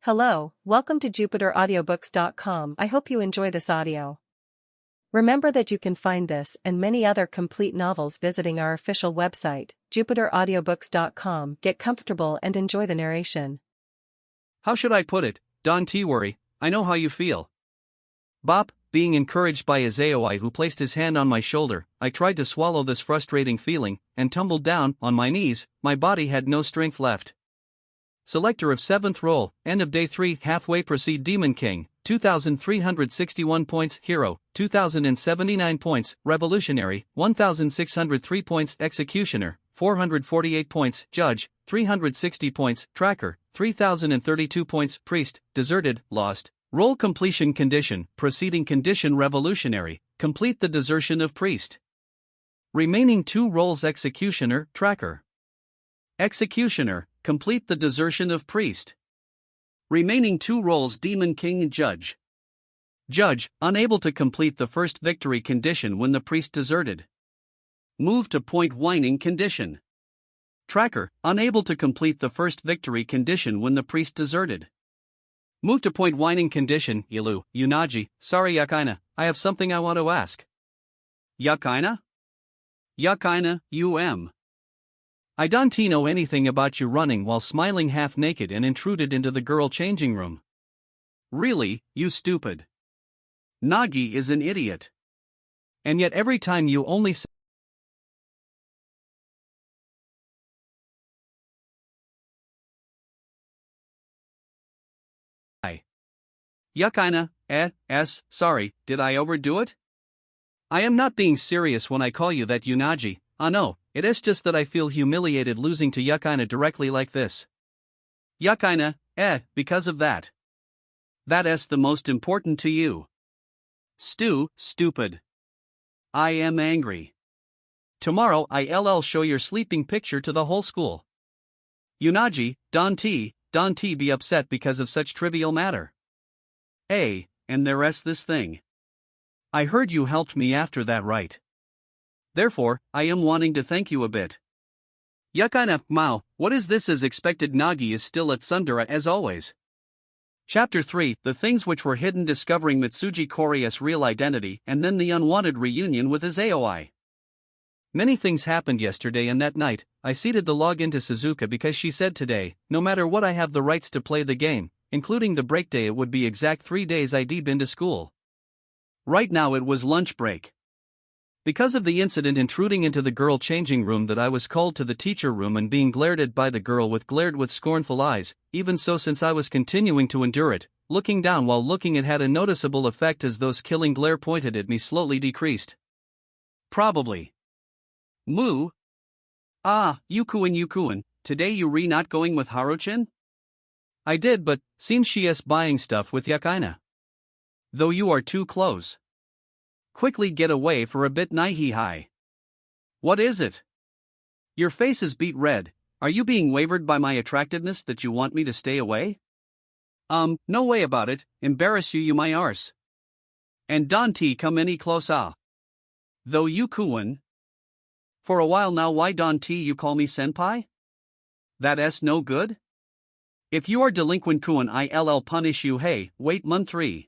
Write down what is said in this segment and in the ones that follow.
Hello, welcome to JupiterAudiobooks.com. I hope you enjoy this audio. Remember that you can find this and many other complete novels visiting our official website, JupiterAudiobooks.com. Get comfortable and enjoy the narration. How should I put it? Don't worry, I know how you feel. Bop, being encouraged by Azaoi who placed his hand on my shoulder, I tried to swallow this frustrating feeling and tumbled down on my knees. My body had no strength left. Selector of 7th roll, end of day 3, halfway proceed Demon King, 2,361 points, Hero, 2,079 points, Revolutionary, 1,603 points, Executioner, 448 points, Judge, 360 points, Tracker, 3,032 points, Priest, Deserted, Lost. Roll completion condition, preceding condition Revolutionary, complete the desertion of Priest. Remaining 2 rolls Executioner, Tracker. Executioner, complete the desertion of Priest. Remaining 2 rolls Demon King Judge. Judge, unable to complete the first victory condition when the Priest deserted. Move to point whining condition. Tracker, unable to complete the first victory condition when the Priest deserted. Move to point whining condition. Yuunagi, sorry Yakaina, I have something I want to ask. Yakaina? Yakaina, I don't know anything about you running while smiling half naked and intruded into the girl changing room. Really, you stupid. Nagi is an idiot. And yet every time you only say Yakaina, sorry, did I overdo it? I am not being serious when I call you that Yuunagi, no, it is just that I feel humiliated losing to Yakaina directly like this. Yakaina, because of that. That is the most important to you. Stupid. I am angry. Tomorrow I'll show your sleeping picture to the whole school. Yuunagi, don't be upset because of such trivial matter. And there is this thing. I heard you helped me after that, right? Therefore, I am wanting to thank you a bit. Yakaina, what is this as expected? Nagi is still at Sundara as always. Chapter 3, The Things Which Were Hidden, discovering Mitsuji Koriya's real identity and then the unwanted reunion with Azaoi. Many things happened yesterday and that night. I seeded the login to Suzuka because she said today, no matter what I have the rights to play the game, including the break day. It would be exact 3 days I'd been to school. Right now it was lunch break. Because of the incident intruding into the girl changing room that I was called to the teacher room and being glared at by the girl with scornful eyes. Even so, since I was continuing to endure it, looking down while looking, it had a noticeable effect as those killing glare pointed at me slowly decreased. Probably. Moo? Yukuin, today you not going with Haruchin? I did, but seems she is buying stuff with Yakaina. Though you are too close. Quickly get away for a bit, Naihihai. What is it? Your face is beet red. Are you being wavered by my attractiveness that you want me to stay away? No way about it, embarrass you my arse. And don't come any closer. Though you Kuin. For a while now, why don't you call me senpai? That is no good? If you are delinquent Kuin, I'll punish you. Hey, wait month 3.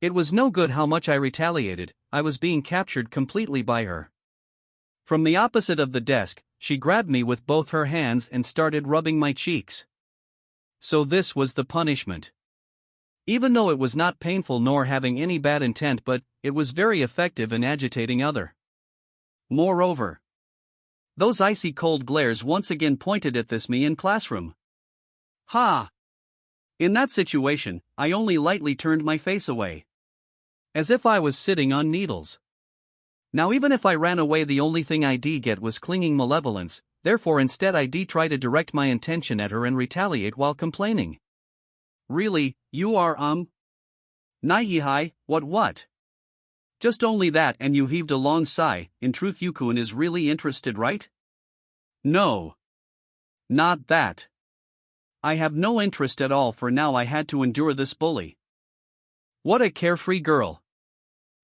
It was no good how much I retaliated. I was being captured completely by her. From the opposite of the desk, she grabbed me with both her hands and started rubbing my cheeks. So this was the punishment. Even though it was not painful nor having any bad intent, but it was very effective in agitating other. Moreover, those icy cold glares once again pointed at me in classroom. In that situation, I only lightly turned my face away. As if I was sitting on needles. Now even if I ran away, the only thing I'd get was clinging malevolence, therefore instead I'd try to direct my intention at her and retaliate while complaining. Really, you are Naihihai, what? Just only that, and you heaved a long sigh. In truth, Yukuin is really interested, right? No. Not that. I have no interest at all, for now I had to endure this bully. What a carefree girl.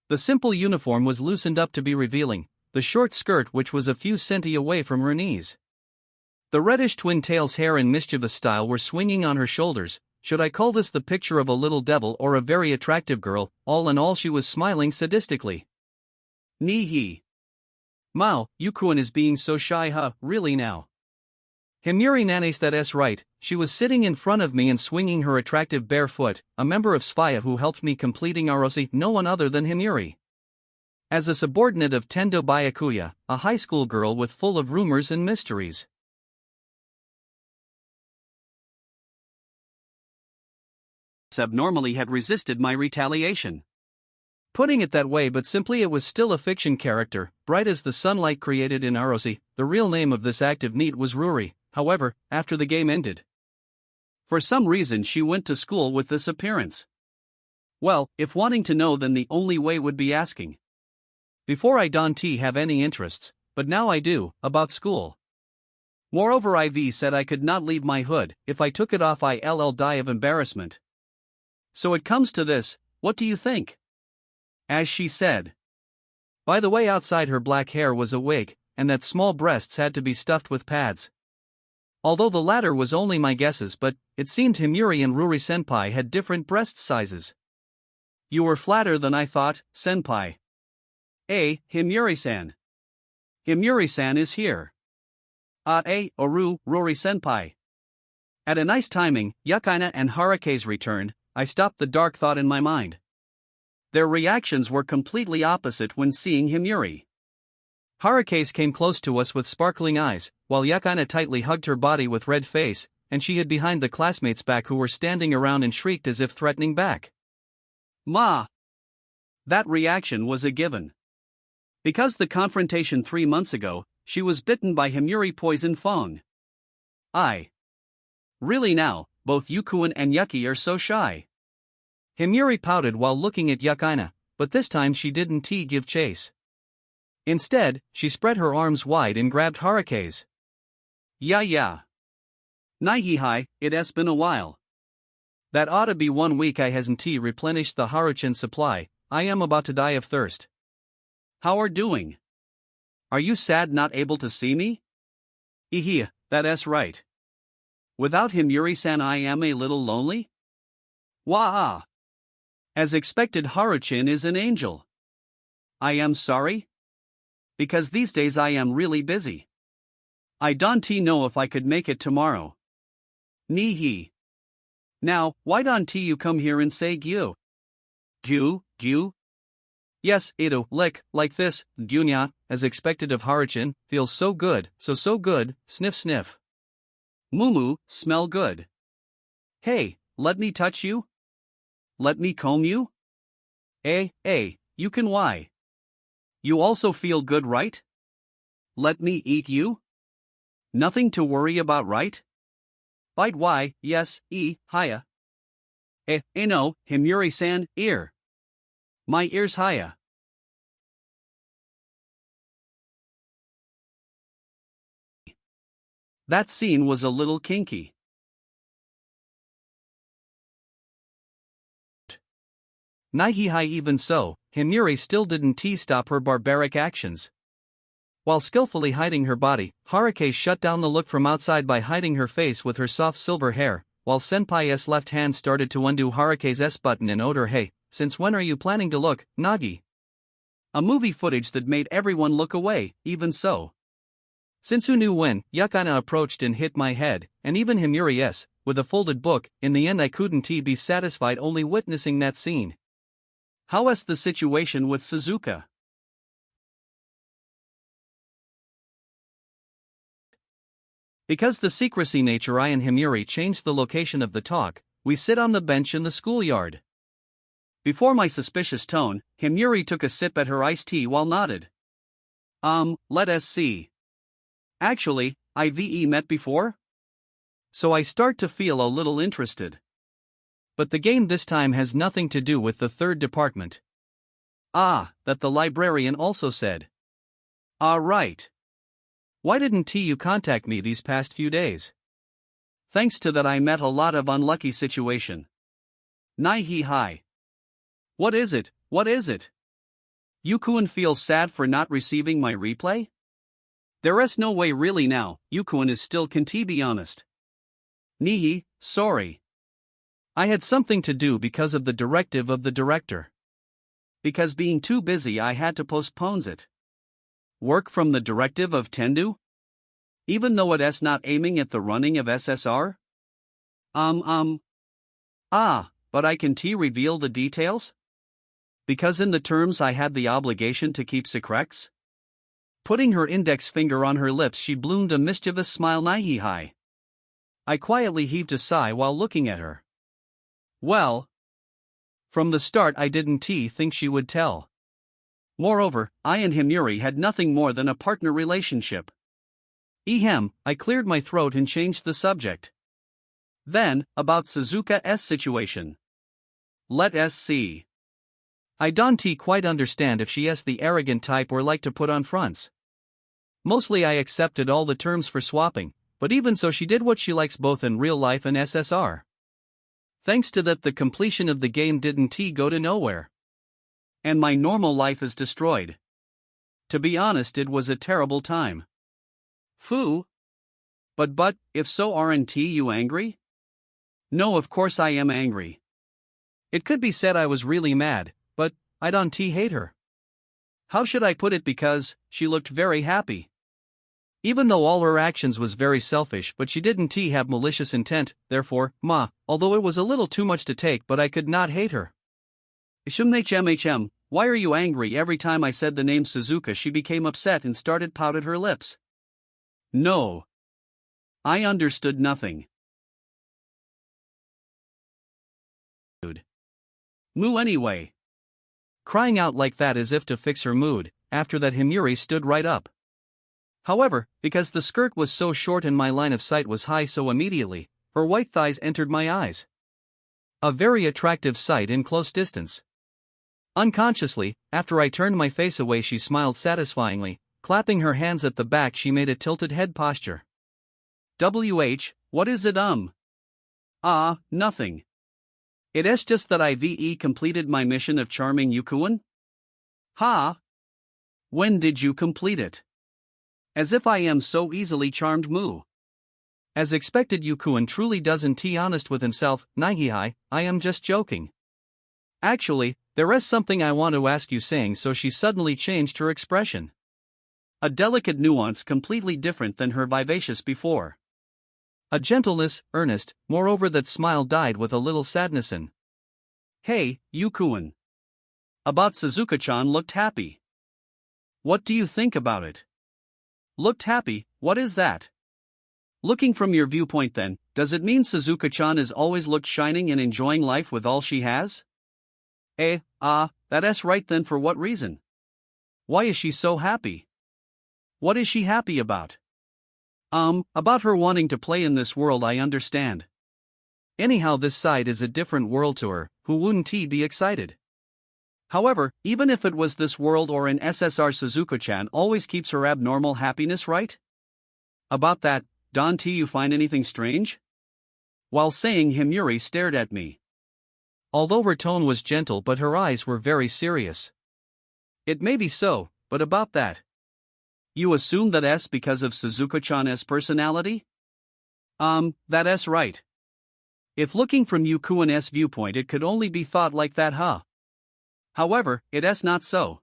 The simple uniform was loosened up to be revealing, the short skirt which was a few centi away from her knees. The reddish twin tails hair in mischievous style were swinging on her shoulders, should I call this the picture of a little devil or a very attractive girl? All in all, she was smiling sadistically. Ni-hee. Mao, Yukuan is being so shy, huh, really now? Himuri nanes that's right, she was sitting in front of me and swinging her attractive bare foot, a member of Sphaya who helped me completing Arosi, no one other than Himuri. As a subordinate of Tendo Byakuya, a high school girl with full of rumors and mysteries. Abnormally had resisted my retaliation. Putting it that way, but simply it was still a fiction character, bright as the sunlight created in Arosi. The real name of this active NEET was Ruri, however, after the game ended. For some reason she went to school with this appearance. Well, if wanting to know, then the only way would be asking. Before I don't have any interests, but now I do, about school. Moreover, IV said I could not leave my hood. If I took it off I'll die of embarrassment. So it comes to this, what do you think? As she said. By the way, outside her black hair was a wig, and that small breasts had to be stuffed with pads. Although the latter was only my guesses, but it seemed Himuri and Ruri senpai had different breast sizes. You were flatter than I thought, senpai. Himuri-san. Himuri-san is here. Oru, Ruri senpai. At a nice timing, Yukaina and Harukaze returned. I stopped the dark thought in my mind. Their reactions were completely opposite when seeing Himuri. Harukaze came close to us with sparkling eyes, while Yukaina tightly hugged her body with red face, and she hid behind the classmates' back who were standing around and shrieked as if threatening back. Ma! That reaction was a given. Because the confrontation 3 months ago, she was bitten by Himuri poison Fong. Really now, both Yukuan and Yuki are so shy. Himuri pouted while looking at Yukaina, but this time she didn't give chase. Instead, she spread her arms wide and grabbed Harukaze. Yeah. Nihihai, it has been a while. That ought to be 1 week I hasn't replenished the Haruchan supply. I am about to die of thirst. How are doing? Are you sad not able to see me? That's right. Without Himuri-san I am a little lonely? Wah! As expected, Haruchan is an angel. I am sorry? Because these days I am really busy. I don't know if I could make it tomorrow. Ni-hee. Now, why don't you come here and say gyu? Gyu? Yes, Edo, like this, gyunya, as expected of Haruchan, feels so good, so good, sniff sniff. Mumu, smell good. Hey, let me touch you? Let me comb you? You can why? You also feel good, right? Let me eat you? Nothing to worry about, right? Bite why, yes, hiya. No, Himuri-san, ear. My ears hiya. That scene was a little kinky. Nihihai. Even so, Himuri still didn't stop her barbaric actions. While skillfully hiding her body, Harukaze shut down the look from outside by hiding her face with her soft silver hair, while Senpai's left hand started to undo Harukaze's button and owed her, "Hey, since when are you planning to look, Nagi?" A movie footage that made everyone look away. Even so. Since who knew when, Yukaina approached and hit my head, and even Himuri-s, with a folded book. In the end I couldn't be satisfied only witnessing that scene. How's the situation with Suzuka? Because the secrecy nature, I and Himuri changed the location of the talk. We sit on the bench in the schoolyard. Before my suspicious tone, Himuri took a sip at her iced tea while nodded. Let us see. Actually, I've met before? So I start to feel a little interested. But the game this time has nothing to do with the third department. That the librarian also said. Right. Why didn't you contact me these past few days? Thanks to that I met a lot of unlucky situation. Nihihai. What is it? Yukuan feels sad for not receiving my replay? There's no way really now, Yukuan is still can be honest. Nihi, sorry. I had something to do because of the directive of the director. Because being too busy I had to postpone it. Work from the directive of Tendu? Even though it is not aiming at the running of SSR? But I can reveal the details? Because in the terms I had the obligation to keep secrets? Putting her index finger on her lips, she bloomed a mischievous smile. Nihihai. I quietly heaved a sigh while looking at her. Well, from the start I didn't think she would tell. Moreover, I and Himuri had nothing more than a partner relationship. I cleared my throat and changed the subject. Then, about Suzuka's situation. Let us see. I don't quite understand if she is the arrogant type or like to put on fronts. Mostly I accepted all the terms for swapping, but even so she did what she likes both in real life and SSR. Thanks to that the completion of the game didn't go to nowhere. And my normal life is destroyed. To be honest, it was a terrible time. Foo. But, if so, aren't you angry? No, of course I am angry. It could be said I was really mad, but I don't hate her. How should I put it? Because she looked very happy. Even though all her actions was very selfish, but she didn't have malicious intent, therefore, although it was a little too much to take, but I could not hate her. Why are you angry? Every time I said the name Suzuka she became upset and started pouted her lips. No. I understood nothing. Moo anyway. Crying out like that as if to fix her mood. After that Himuri stood right up. However, because the skirt was so short and my line of sight was high, so immediately, her white thighs entered my eyes. A very attractive sight in close distance. Unconsciously, after I turned my face away, she smiled satisfyingly. Clapping her hands at the back, she made a tilted head posture. What is it? Nothing. It is just that I've completed my mission of charming Yukuan. Ha! When did you complete it? As if I am so easily charmed. Moo. As expected, Yukuan truly doesn't honest with himself. Nihihai, I am just joking. Actually, there is something I want to ask you, saying so she suddenly changed her expression. A delicate nuance completely different than her vivacious before. A gentleness, earnest, moreover that smile died with a little sadness in. Hey, Yukuan. About Suzuka-chan looked happy. What do you think about it? Looked happy, what is that? Looking from your viewpoint then, does it mean Suzuka-chan is always looked shining and enjoying life with all she has? That is right then. For what reason? Why is she so happy? What is she happy about? About her wanting to play in this world, I understand. Anyhow, this side is a different world to her, who wouldn't be excited? However, even if it was this world or an SSR, Suzuka-chan always keeps her abnormal happiness, right? About that, don't you find anything strange? While saying, Himuri stared at me. Although her tone was gentle, but her eyes were very serious. It may be so, but about that. You assume that is because of Suzuka-chan's personality? That is right. If looking from Yukuan's viewpoint it could only be thought like that, huh? However, it is not so.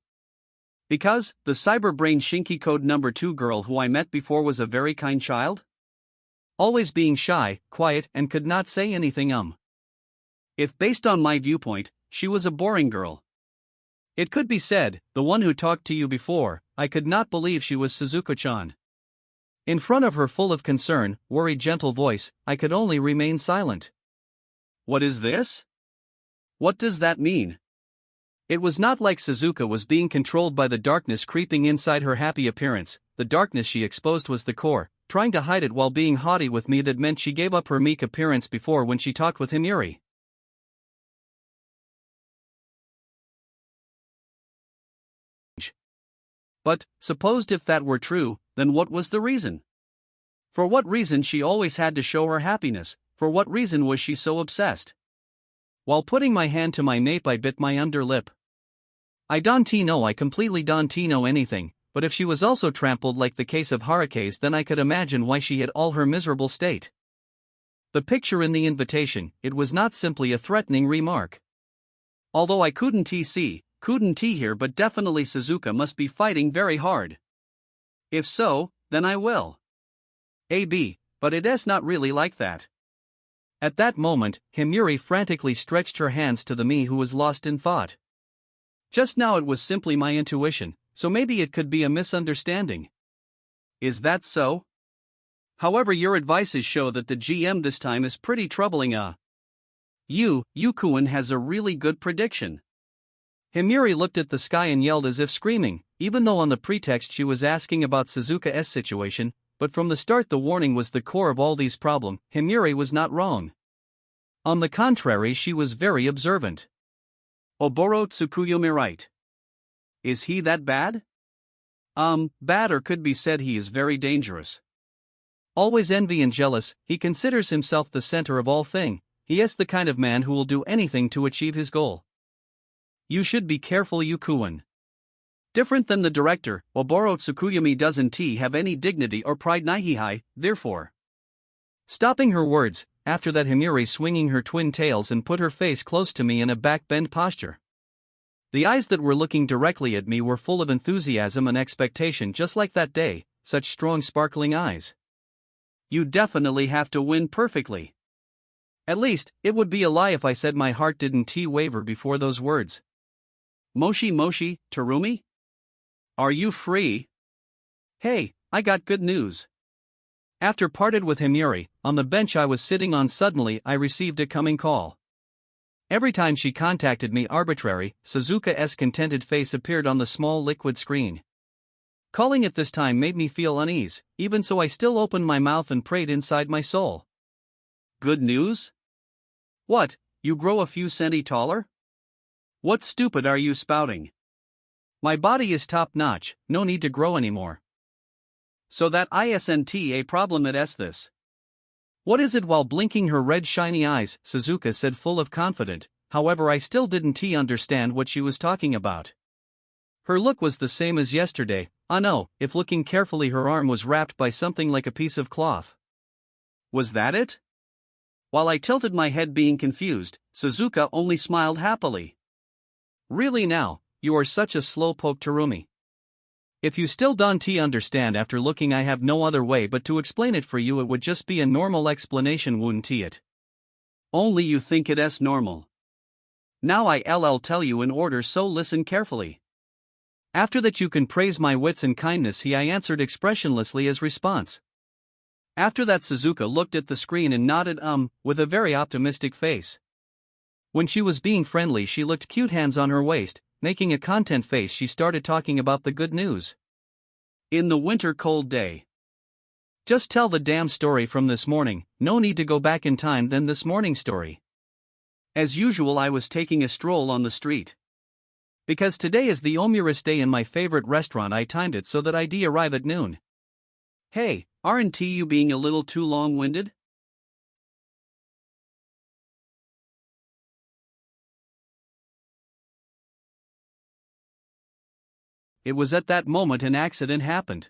Because, the cyberbrain Shinki code number 2 girl who I met before was a very kind child? Always being shy, quiet, and could not say anything. If based on my viewpoint, she was a boring girl. It could be said, the one who talked to you before, I could not believe she was Suzuka-chan. In front of her full of concern, worried gentle voice, I could only remain silent. What is this? What does that mean? It was not like Suzuka was being controlled by the darkness creeping inside her happy appearance. The darkness she exposed was the core, trying to hide it while being haughty with me. That meant she gave up her meek appearance before when she talked with Himuri. But, supposed if that were true, then what was the reason? For what reason she always had to show her happiness? For what reason was she so obsessed? While putting my hand to my nape I bit my underlip. I don't know, I completely don't know anything, but if she was also trampled like the case of Harukaze, then I could imagine why she had all her miserable state. The picture in the invitation, it was not simply a threatening remark. Although I couldn't hear, but definitely Suzuka must be fighting very hard. If so, then I will. But it is not really like that. At that moment, Himuri frantically stretched her hands to the me who was lost in thought. Just now it was simply my intuition, so maybe it could be a misunderstanding. Is that so? However, your advices show that the GM this time is pretty troubling. Yukuin has a really good prediction. Himuri looked at the sky and yelled as if screaming, even though on the pretext she was asking about Suzuka's situation, but from the start the warning was the core of all these problems. Himuri was not wrong. On the contrary, she was very observant. Oboro Tsukuyomi right. Is he that bad? Bad, or could be said he is very dangerous. Always envy and jealous, he considers himself the center of all things. He is the kind of man who will do anything to achieve his goal. You should be careful, Yukuin. Different than the director, Oboro Tsukuyomi doesn't have any dignity or pride nihihai, therefore. Stopping her words, after that Himuri swinging her twin tails and put her face close to me in a back-bend posture. The eyes that were looking directly at me were full of enthusiasm and expectation, just like that day, such strong sparkling eyes. You definitely have to win perfectly. At least, it would be a lie if I said my heart didn't waver before those words. Moshi, Tarumi? Are you free? Hey, I got good news. After parted with Himuri, on the bench I was sitting on, suddenly I received a coming call. Every time she contacted me arbitrary, Suzuka's contented face appeared on the small liquid screen. Calling it this time made me feel unease, even so I still opened my mouth and prayed inside my soul. Good news? What, you grow a few centi taller? What stupid are you spouting? My body is top-notch, no need to grow anymore. So that isn't a problem, it is this. What is it? While blinking her red shiny eyes, Suzuka said, full of confidence. However, I still didn't understand what she was talking about. Her look was the same as yesterday. No, if looking carefully her arm was wrapped by something like a piece of cloth. Was that it? While I tilted my head being confused, Suzuka only smiled happily. Really now, you are such a slowpoke, Tarumi. If you still don't understand after looking, I have no other way but to explain it for you. It would just be a normal explanation, wouldn't it? Only you think it is normal. Now I'll tell you in order, so listen carefully. After that you can praise my wits and kindness, I answered expressionlessly as response. After that Suzuka looked at the screen and nodded with a very optimistic face. When she was being friendly she looked cute, hands on her waist, making a content face. She started talking about the good news. In the winter cold day. Just tell the damn story from this morning, no need to go back in time. Then this morning's story. As usual I was taking a stroll on the street. Because today is the omurus day in my favorite restaurant, I timed it so that I'd arrive at noon. Hey, aren't you being a little too long-winded? It was at that moment an accident happened.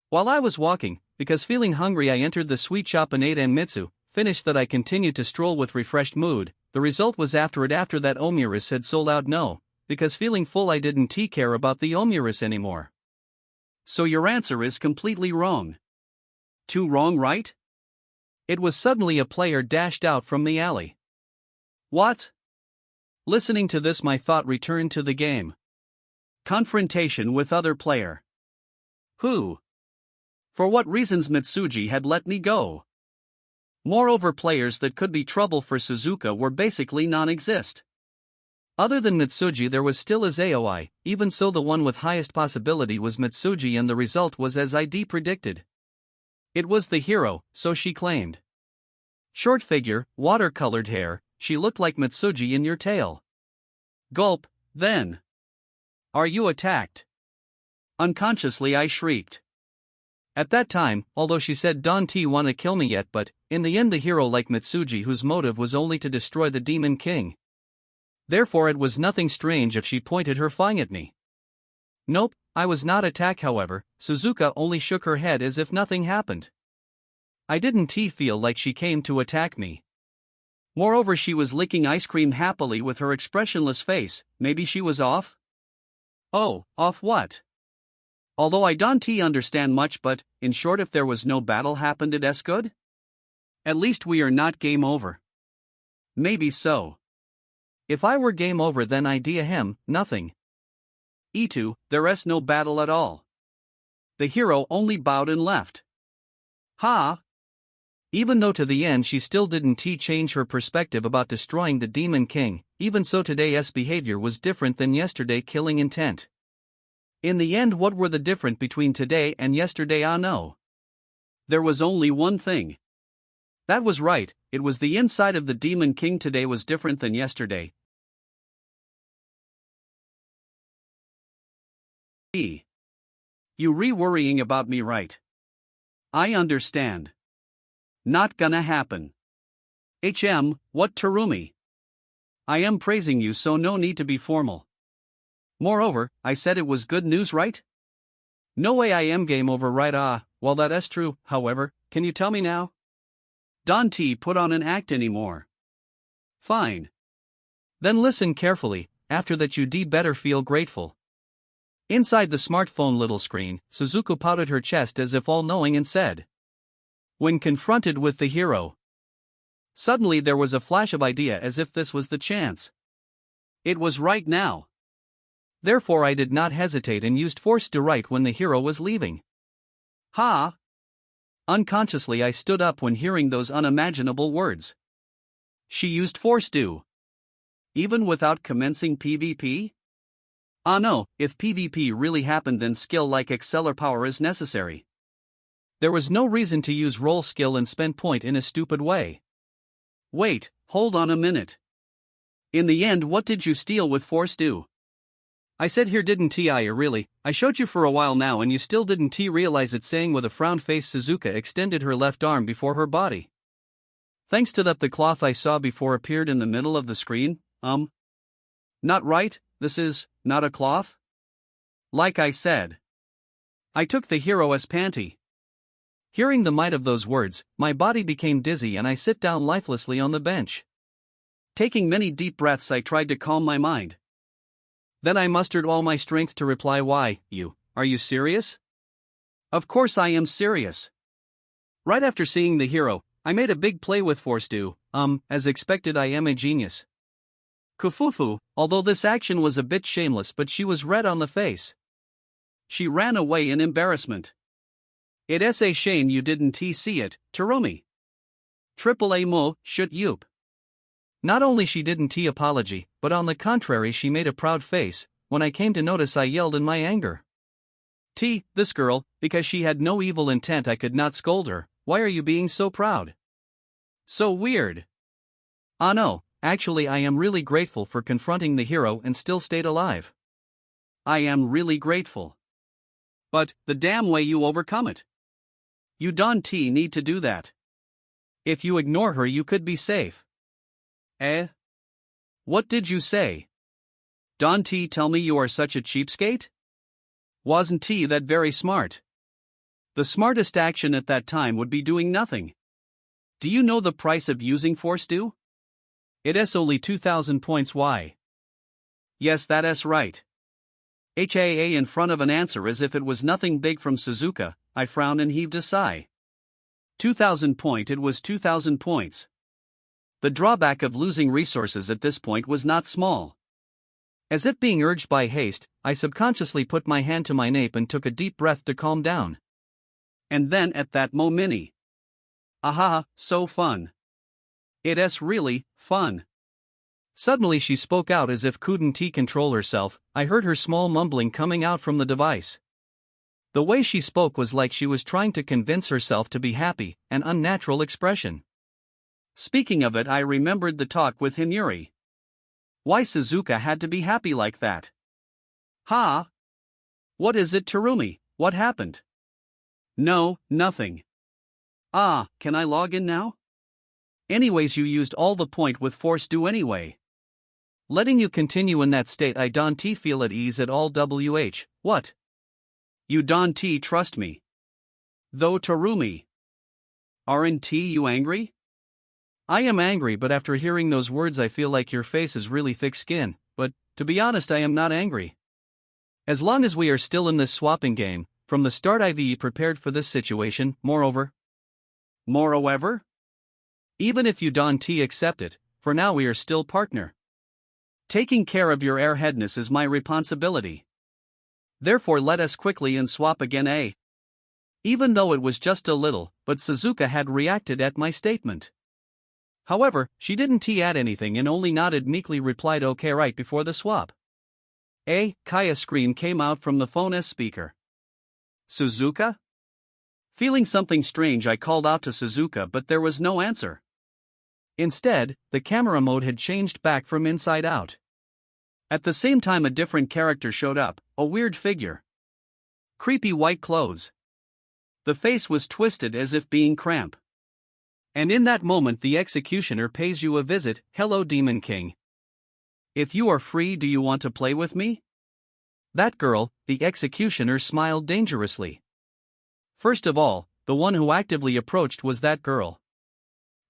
While I was walking, because feeling hungry, I entered the sweet shop and ate, and Mitsu, finished that I continued to stroll with refreshed mood. The result was after that omurus had sold out. No, because feeling full I didn't care about the omurus anymore. So your answer is completely wrong. Too wrong, right? It was suddenly a player dashed out from the alley. What? Listening to this my thought returned to the game. Confrontation with other player. Who? For what reasons Mitsuji had let me go? Moreover, players that could be trouble for Suzuka were basically non-exist. Other than Mitsuji there was still Azaoi, even so the one with highest possibility was Mitsuji, and the result was as I'd predicted. It was the hero, so she claimed. Short figure, watercolored hair, she looked like Mitsuji in your tale. Gulp, then. Are you attacked? Unconsciously I shrieked. At that time, although she said don't wanna kill me yet, but, in the end the hero like Mitsuji, whose motive was only to destroy the Demon King. Therefore it was nothing strange if she pointed her fang at me. Nope, I was not attacked. However, Suzuka only shook her head as if nothing happened. I didn't feel like she came to attack me. Moreover, she was licking ice cream happily with her expressionless face. Maybe she was off? Oh, off what? Although I don't understand much, but, in short, if there was no battle happened, it's good? At least we are not game over. Maybe so. If I were game over, then idea him, nothing. E2, there's no battle at all. The hero only bowed and left. Ha! Even though to the end she still didn't change her perspective about destroying the Demon King, even so today's behavior was different than yesterday killing intent. In the end, what were the difference between today and yesterday? Ah no. There was only one thing. That was right, it was the inside of the Demon King today was different than yesterday. You worrying about me, right? I understand. Not gonna happen. What, Tarumi? I am praising you, so no need to be formal. Moreover, I said it was good news, right? No way, I am game over, right? Ah, well, that is true. However, can you tell me now? Don't put on an act anymore. Fine. Then listen carefully, after that you better feel grateful. Inside the smartphone little screen, Suzuka pouted her chest as if all-knowing and said. When confronted with the hero. Suddenly there was a flash of idea as if this was the chance. It was right now. Therefore I did not hesitate and used force to right when the hero was leaving. Ha! Unconsciously I stood up when hearing those unimaginable words. She used force to. Even without commencing PvP? Ah no, if PvP really happened then skill like Exceller power is necessary. There was no reason to use roll skill and spend point in a stupid way. Wait, hold on a minute. In the end, what did you steal with force do? I said here, didn't I really? I showed you for a while now and you still didn't realize it, saying with a frown face. Suzuka extended her left arm before her body. Thanks to that, the cloth I saw before appeared in the middle of the screen. Not right, this is not a cloth? Like I said. I took the hero as panty. Hearing the might of those words, my body became dizzy and I sit down lifelessly on the bench. Taking many deep breaths, I tried to calm my mind. Then I mustered all my strength to reply, why, are you serious? Of course I am serious. Right after seeing the hero, I made a big play with force do, as expected. I am a genius. Kufufu, although this action was a bit shameless, but she was red on the face. She ran away in embarrassment. It's a shame you didn't see it, Tarumi. Triple A mo, shoot yoop. Not only she didn't apology, but on the contrary she made a proud face. When I came to notice, I yelled in my anger. This girl, because she had no evil intent, I could not scold her. Why are you being so proud? So weird. Ah no, actually I am really grateful for confronting the hero and still stayed alive. I am really grateful. But, the damn way you overcome it. You don't need to do that. If you ignore her you could be safe. Eh? What did you say? Don't tell me you are such a cheapskate? Wasn't that very smart? The smartest action at that time would be doing nothing. Do you know the price of using force do? It's only 2,000 points. Why? Yes, that's right. HAA in front of an answer as if it was nothing big from Suzuka. I frowned and heaved a sigh. 2,000 point, it was 2,000 points. The drawback of losing resources at this point was not small. As if being urged by haste, I subconsciously put my hand to my nape and took a deep breath to calm down. And then at that moment, aha, so fun. It's really fun. Suddenly she spoke out as if couldn't control herself. I heard her small mumbling coming out from the device. The way she spoke was like she was trying to convince herself to be happy, an unnatural expression. Speaking of it, I remembered the talk with Hinuri. Why Suzuka had to be happy like that? Ha! What is it, Tarumi? What happened? No, nothing. Ah, can I log in now? Anyways, you used all the point with force do anyway. Letting you continue in that state, I don't feel at ease at all. What? You don't trust me. Though, Tarumi. Aren't you angry? I am angry, but after hearing those words I feel like your face is really thick skin, but, to be honest, I am not angry. As long as we are still in this swapping game, from the start I've prepared for this situation, moreover, even if you don't accept it, for now we are still partner. Taking care of your airheadness is my responsibility. Therefore let us quickly and swap again, eh? Even though it was just a little, but Suzuka had reacted at my statement. However, she didn't add anything and only nodded meekly replied okay right before the swap. Kaya scream came out from the phone's speaker. Suzuka? Feeling something strange I called out to Suzuka but there was no answer. Instead, the camera mode had changed back from inside out. At the same time a different character showed up, a weird figure. Creepy white clothes. The face was twisted as if being cramp. And in that moment the executioner pays you a visit. Hello Demon King. If you are free, do you want to play with me? That girl, the executioner smiled dangerously. First of all, the one who actively approached was that girl.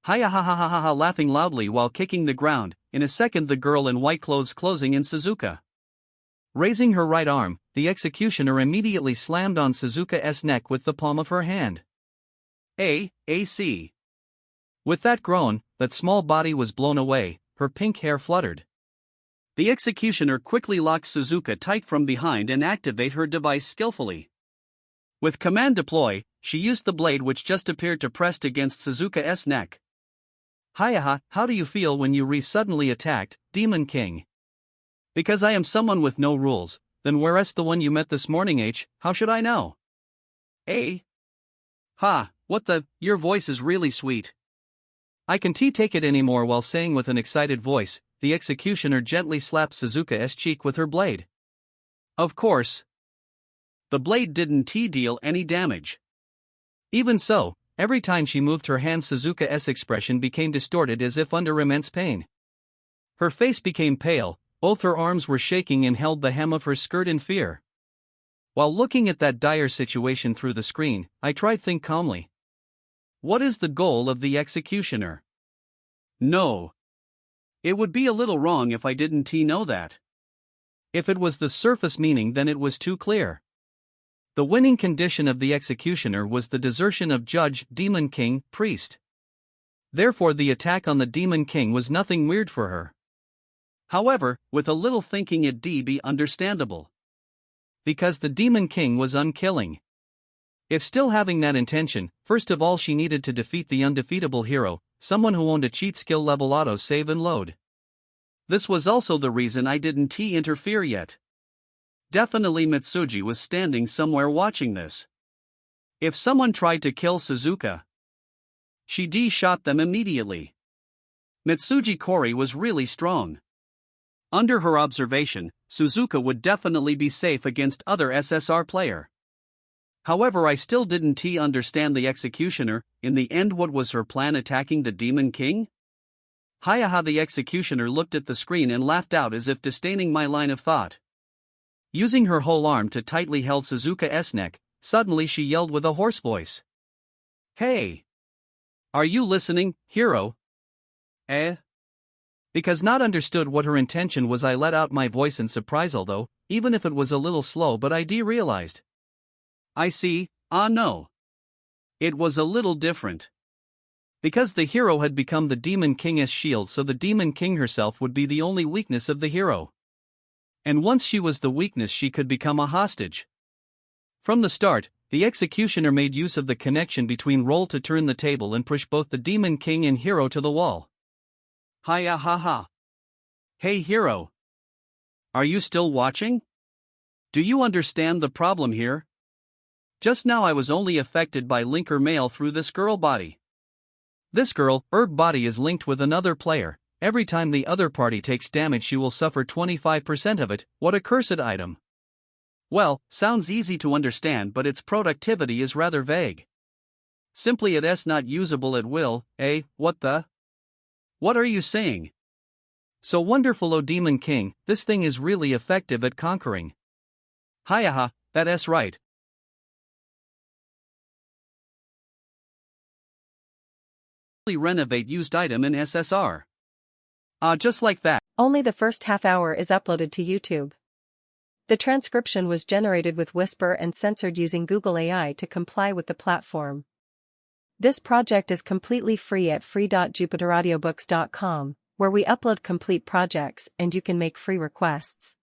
Hiya ha ha ha ha ha laughing loudly while kicking the ground. In a second the girl in white clothes closing in Suzuka. Raising her right arm, the executioner immediately slammed on Suzuka's neck with the palm of her hand. AC. With that groan, that small body was blown away, her pink hair fluttered. The executioner quickly locked Suzuka tight from behind and activate her device skillfully. With command deploy, she used the blade which just appeared to pressed against Suzuka's neck. Hiya, how do you feel when you suddenly attacked, Demon King? Because I am someone with no rules, then where's the one you met this morning how should I know? Ha, what the, your voice is really sweet. I can't take it anymore while saying with an excited voice, the executioner gently slapped Suzuka's cheek with her blade. Of course. The blade didn't deal any damage. Even so, every time she moved her hand Suzuka's expression became distorted as if under immense pain. Her face became pale, both her arms were shaking and held the hem of her skirt in fear. While looking at that dire situation through the screen, I tried to think calmly. What is the goal of the executioner? No. It would be a little wrong if I didn't know that. If it was the surface meaning then it was too clear. The winning condition of the executioner was the desertion of Judge, Demon King, Priest. Therefore the attack on the Demon King was nothing weird for her. However, with a little thinking it'd be understandable. Because the Demon King was unkilling. If still having that intention, first of all she needed to defeat the undefeatable hero, someone who owned a cheat skill level auto save and load. This was also the reason I didn't interfere yet. Definitely Mitsuji was standing somewhere watching this. If someone tried to kill Suzuka, she shot them immediately. Mitsuji Kori was really strong. Under her observation, Suzuka would definitely be safe against other SSR player. However, I still didn't understand the executioner. In the end, what was her plan attacking the Demon King? Hiya, the executioner looked at the screen and laughed out as if disdaining my line of thought. Using her whole arm to tightly held Suzuka's neck, suddenly she yelled with a hoarse voice. Hey! Are you listening, hero? Because not understood what her intention was I let out my voice in surprise although, even if it was a little slow but I realized. I see, no. It was a little different. Because the hero had become the Demon King's shield so the Demon King herself would be the only weakness of the hero. And once she was the weakness she could become a hostage. From the start, the executioner made use of the connection between roll to turn the table and push both the Demon King and hero to the wall. Hiya ha ha. Hey hero. Are you still watching? Do you understand the problem here? Just now I was only affected by linker mail through this girl body. This girl, body is linked with another player. Every time the other party takes damage she will suffer 25% of it. What a cursed item. Well, sounds easy to understand but its productivity is rather vague. Simply it's not usable at will, what the? What are you saying? So wonderful O Demon King, this thing is really effective at conquering. Hiya, that's right. renovate used item in SSR. Just like that. Only the first half hour is uploaded to YouTube. The transcription was generated with Whisper and censored using Google AI to comply with the platform. This project is completely free at free.jupiteraudiobooks.com, where we upload complete projects and you can make free requests.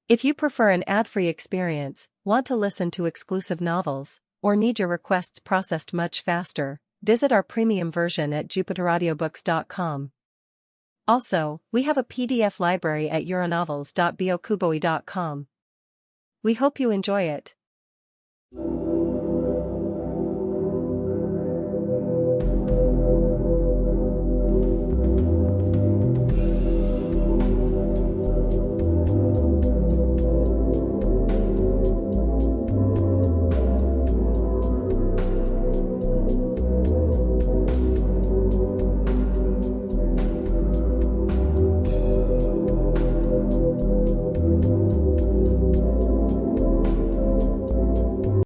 If you prefer an ad-free experience, want to listen to exclusive novels, or need your requests processed much faster, visit our premium version at jupiteraudiobooks.com. Also, we have a PDF library at uranovels.bokuboi.com. We hope you enjoy it.